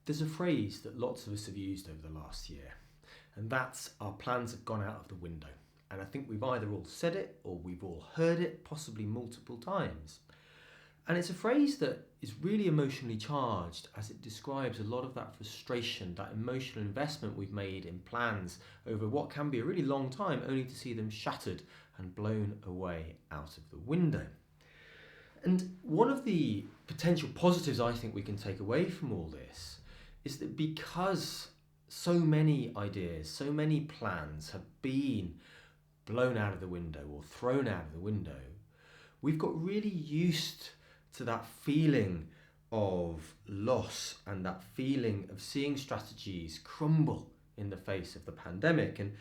There's a phrase that lots of us have used over the last year, and that's our plans have gone out of the window. And I think we've either all said it or we've all heard it, possibly multiple times. And it's a phrase that is really emotionally charged as it describes a lot of that frustration, that emotional investment we've made in plans over what can be a really long time, only to see them shattered and blown away out of the window. And one of the potential positives I think we can take away from all this is that because so many ideas, so many plans have been blown out of the window or thrown out of the window, we've got really used to that feeling of loss and that feeling of seeing strategies crumble in the face of the pandemic. And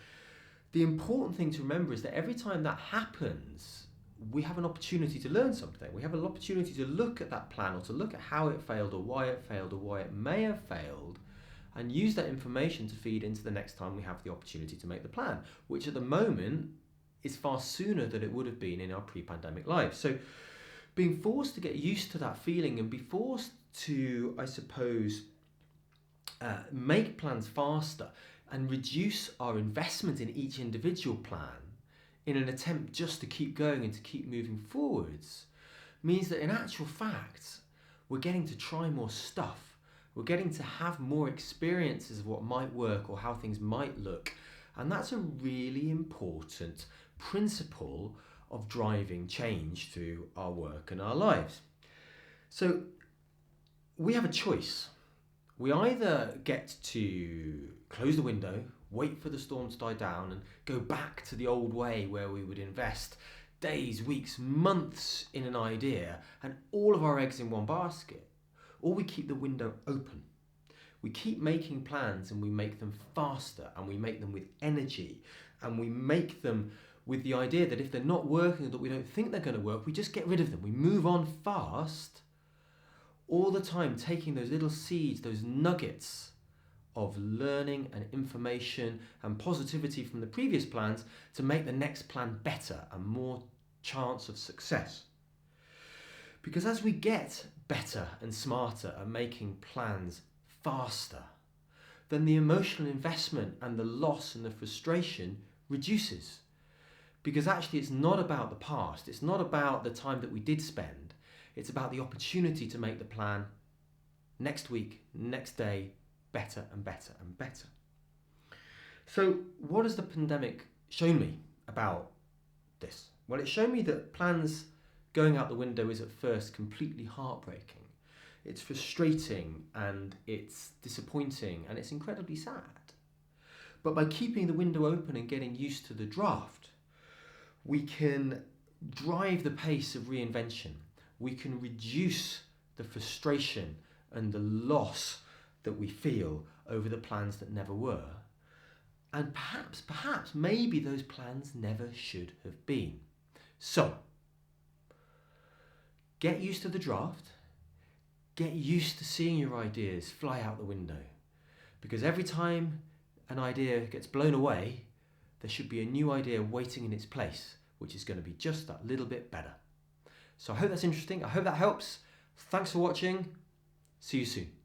the important thing to remember is that every time that happens, we have an opportunity to learn something. We have an opportunity to look at that plan or to look at how it failed or why it may have failed, and use that information to feed into the next time we have the opportunity to make the plan, which at the moment is far sooner than it would have been in our pre-pandemic lives. So being forced to get used to that feeling and be forced to, I suppose, make plans faster and reduce our investment in each individual plan in an attempt just to keep going and to keep moving forwards, means that in actual fact, we're getting to try more stuff. We're getting to have more experiences of what might work or how things might look. And that's a really important principle of driving change through our work and our lives. So we have a choice. We either get to close the window, wait for the storm to die down and go back to the old way where we would invest days, weeks, months in an idea and all of our eggs in one basket, or we keep the window open. We keep making plans and we make them faster and we make them with energy and we make them with the idea that if they're not working or that we don't think they're going to work, we just get rid of them. We move on fast, all the time taking those little seeds, those nuggets of learning and information and positivity from the previous plans to make the next plan better and more chance of success. Because as we get better and smarter at making plans faster, then the emotional investment and the loss and the frustration reduces. Because actually it's not about the past, it's not about the time that we did spend, it's about the opportunity to make the plan next week, next day, better and better and better. So what has the pandemic shown me about this? Well, it's shown me that plans going out the window is at first completely heartbreaking. It's frustrating and it's disappointing and it's incredibly sad. But by keeping the window open and getting used to the draft, we can drive the pace of reinvention. We can reduce the frustration and the loss that we feel over the plans that never were. And perhaps, maybe those plans never should have been. So, get used to the draft. Get used to seeing your ideas fly out the window. Because every time an idea gets blown away, there should be a new idea waiting in its place, which is going to be just that little bit better. So I hope that's interesting. I hope that helps. Thanks for watching. See you soon.